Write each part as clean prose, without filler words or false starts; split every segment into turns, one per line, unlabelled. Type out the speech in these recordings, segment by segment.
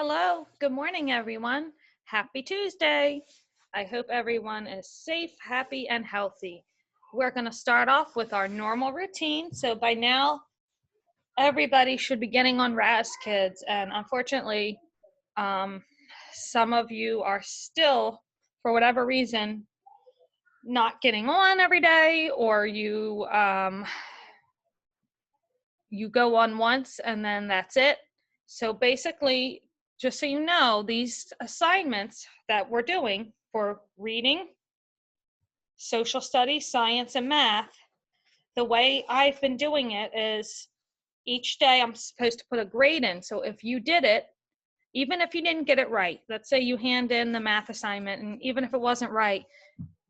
Hello, good morning, everyone. Happy Tuesday. I hope everyone is safe, happy, and healthy. We're going to start off with our normal routine. So by now, everybody should be getting on RAS Kids. And unfortunately, some of you are still, for whatever reason, not getting on every day, or you go on once and then that's it. So basically, just so you know, these assignments that we're doing for reading, social studies, science, and math, the way I've been doing it is each day I'm supposed to put a grade in. So if you did it, even if you didn't get it right, let's say you hand in the math assignment, and even if it wasn't right,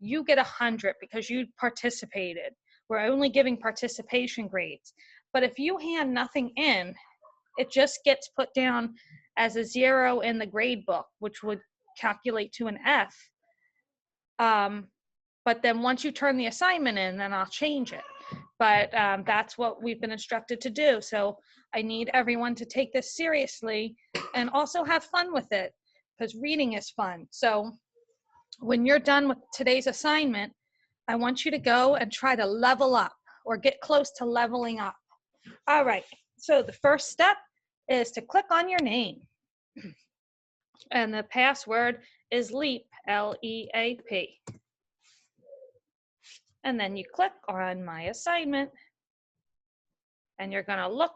you get 100 because you participated. We're only giving participation grades. But if you hand nothing in, it just gets put down as a 0 in the grade book, which would calculate to an F. But then once you turn the assignment in, then I'll change it. But that's what we've been instructed to do. So I need everyone to take this seriously and also have fun with it, because reading is fun. So when you're done with today's assignment, I want you to go and try to level up or get close to leveling up. All right, so the first step is to click on your name. And the password is LEAP, L-E-A-P. And then you click on My Assignment, and you're going to look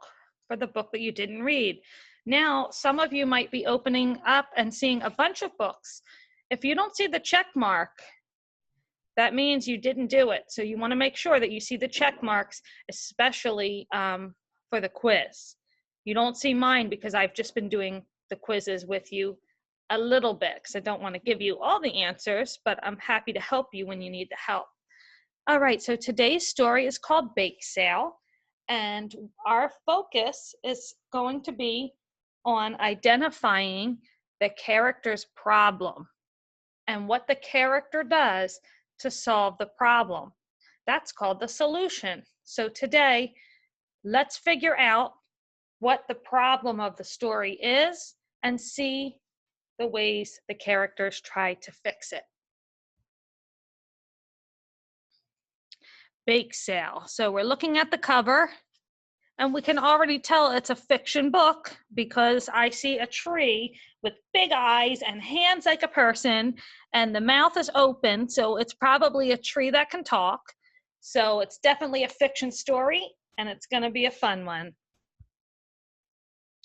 for the book that you didn't read. Now, some of you might be opening up and seeing a bunch of books. If you don't see the check mark, that means you didn't do it. So you want to make sure that you see the check marks, especially for the quiz. You don't see mine because I've just been doing the quizzes with you a little bit, because I don't want to give you all the answers, but I'm happy to help you when you need the help. All right, so today's story is called Bake Sale, and our focus is going to be on identifying the character's problem and what the character does to solve the problem. That's called the solution. So today, let's figure out what the problem of the story is and see the ways the characters try to fix it. Bake Sale. So we're looking at the cover, and we can already tell it's a fiction book because I see a tree with big eyes and hands like a person, and the mouth is open, so it's probably a tree that can talk. So it's definitely a fiction story, and it's going to be a fun one.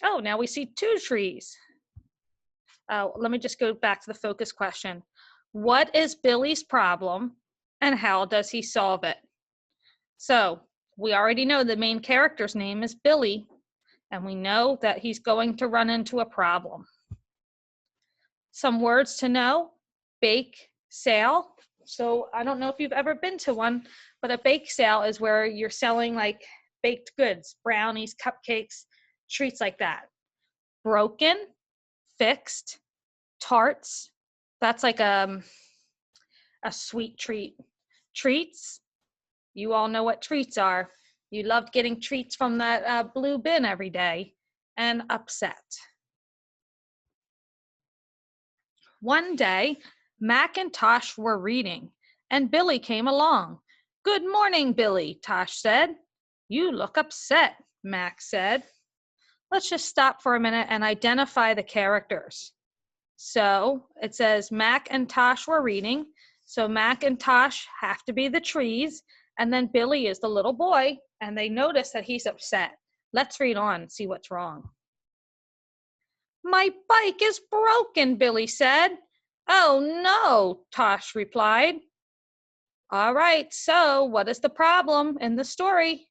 Oh, now we see two trees. Let me just go back to the focus question. What is Billy's problem, and how does he solve it? So we already know the main character's name is Billy, and we know that he's going to run into a problem. Some words to know: bake sale. So I don't know if you've ever been to one, but a bake sale is where you're selling like baked goods, brownies, cupcakes, treats like that. Broken, fixed, tarts. That's like a sweet treat. Treats. You all know what treats are. You loved getting treats from that blue bin every day. And upset. One day, Mac and Tosh were reading, and Billy came along. "Good morning, Billy," Tosh said. "You look upset," Mac said. Let's just stop for a minute and identify the characters. So it says Mac and Tosh were reading. So Mac and Tosh have to be the trees, and then Billy is the little boy, and they notice that he's upset. Let's read on and see what's wrong. "My bike is broken," Billy said. "Oh no," Tosh replied. All right, so what is the problem in the story?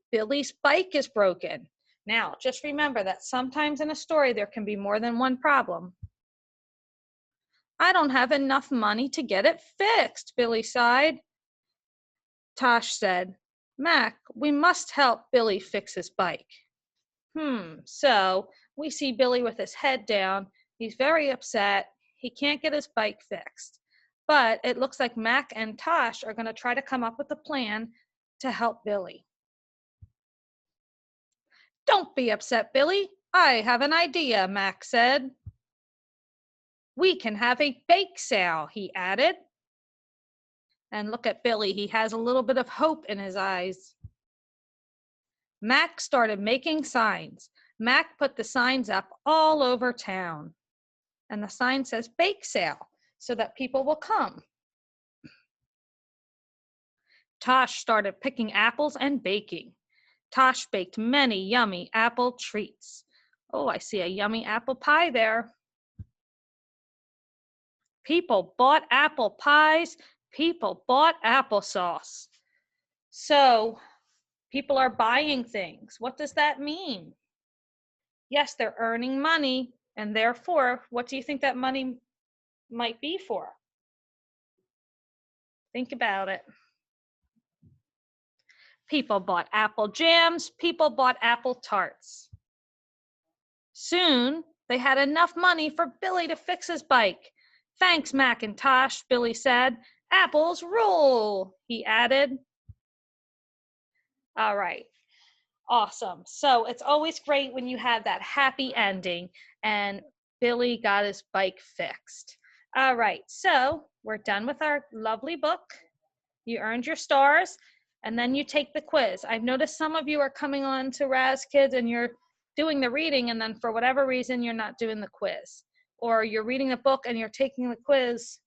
Billy's bike is broken. Now, just remember that sometimes in a story there can be more than one problem. "I don't have enough money to get it fixed," Billy sighed. Tosh said, "Mac, we must help Billy fix his bike." So we see Billy with his head down. He's very upset. He can't get his bike fixed. But it looks like Mac and Tosh are going to try to come up with a plan to help Billy. "Don't be upset, Billy. I have an idea, Mac said. We can have a bake sale, he added. And look at Billy, he has a little bit of hope in his eyes. Mac started making signs. Mac put the signs up all over town. And the sign says bake sale so that people will come. Tosh started picking apples and baking. Tosh baked many yummy apple treats. Oh, I see a yummy apple pie there. People bought apple pies. People bought applesauce. So people are buying things. What does that mean? Yes, they're earning money, and therefore, what do you think that money might be for? Think about it. People bought apple jams. People bought apple tarts. Soon, they had enough money for Billy to fix his bike. Thanks, Macintosh, Billy said. Apples rule, he added. All right. Awesome. So it's always great when you have that happy ending, and Billy got his bike fixed. All right. So we're done with our lovely book. You earned your stars, and then you take the quiz. I've noticed some of you are coming on to Raz Kids and you're doing the reading, and then for whatever reason, you're not doing the quiz. Or you're reading the book and you're taking the quiz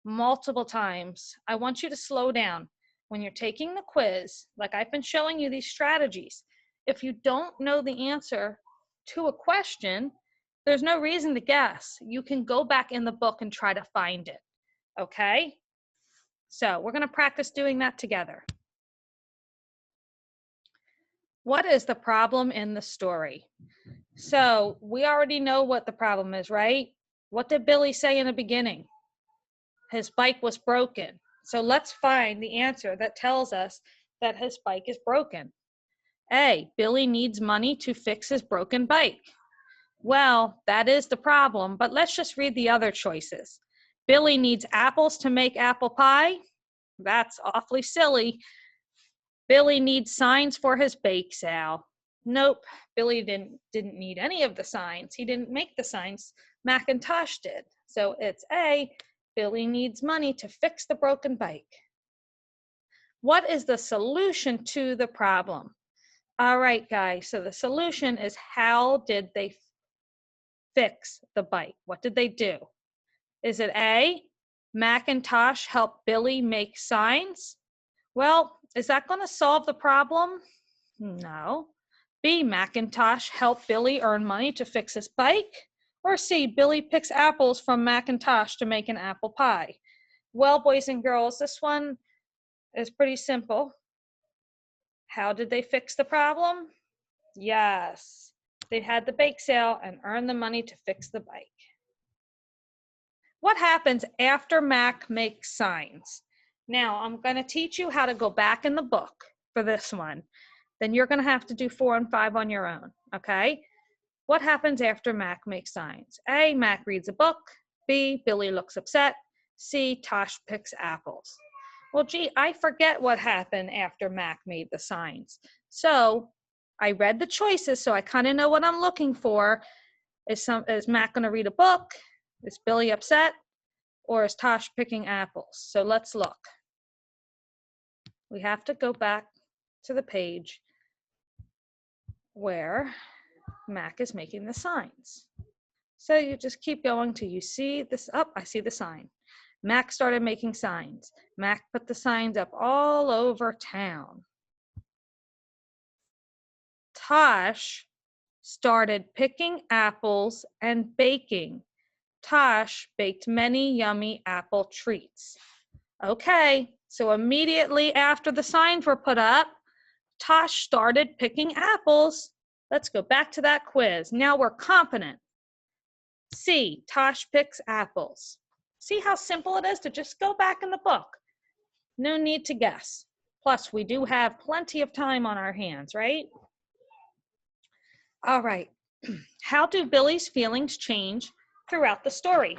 multiple times. I want you to slow down. When you're taking the quiz, like I've been showing you these strategies, if you don't know the answer to a question, there's no reason to guess. You can go back in the book and try to find it, okay? So we're gonna practice doing that together. What is the problem in the story? So we already know what the problem is, right? What did Billy say in the beginning? His bike was broken. So let's find the answer that tells us that his bike is broken. A, Billy needs money to fix his broken bike. Well, that is the problem, but let's just read the other choices. Billy needs apples to make apple pie. That's awfully silly. Billy needs signs for his bake sale. Nope, Billy didn't need any of the signs. He didn't make the signs. Macintosh did. So it's A, Billy needs money to fix the broken bike. What is the solution to the problem? All right, guys, so the solution is how did they fix the bike? What did they do? Is it A, Macintosh helped Billy make signs? Well, is that going to solve the problem? No. B, Macintosh helped Billy earn money to fix his bike? Or C, Billy picks apples from Macintosh to make an apple pie? Well, boys and girls, this one is pretty simple. How did they fix the problem? Yes, they had the bake sale and earned the money to fix the bike. What happens after Mac makes signs? Now, I'm going to teach you how to go back in the book for this one. Then you're going to have to do 4 and 5 on your own, okay? What happens after Mac makes signs? A, Mac reads a book. B, Billy looks upset. C, Tosh picks apples. Well, gee, I forget what happened after Mac made the signs. So I read the choices, so I kind of know what I'm looking for. Is Mac going to read a book? Is Billy upset? Or is Tosh picking apples? So let's look. We have to go back to the page where Mac is making the signs. So you just keep going till you see this up. I see the sign. Mac started making signs. Mac put the signs up all over town. Tosh started picking apples and baking. Tosh baked many yummy apple treats. Okay, so immediately after the signs were put up, Tosh started picking apples. Let's go back to that quiz. Now we're confident. C, Tosh picks apples. See how simple it is to just go back in the book. No need to guess. Plus, we do have plenty of time on our hands, right? All right. How do Billy's feelings change throughout the story?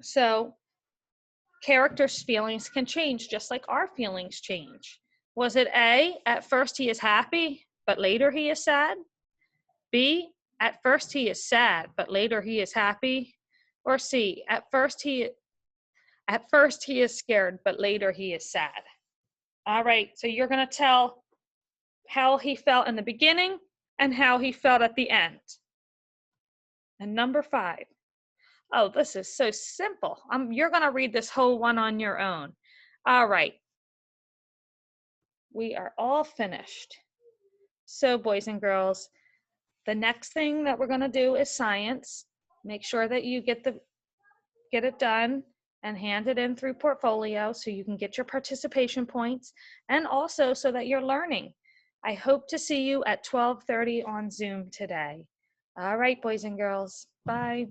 So, characters' feelings can change just like our feelings change. Was it A, at first he is happy, but later he is sad? B, at first he is sad, but later he is happy. Or C, at first he is scared, but later he is sad. All right, so you're going to tell how he felt in the beginning and how he felt at the end. And number 5. Oh, this is so simple. You're going to read this whole one on your own. All right. We are all finished. So, boys and girls, the next thing that we're going to do is science. Make sure that you get it done and hand it in through portfolio so you can get your participation points, and also so that you're learning. I hope to see you at 12:30 on Zoom today. All right, boys and girls. Bye.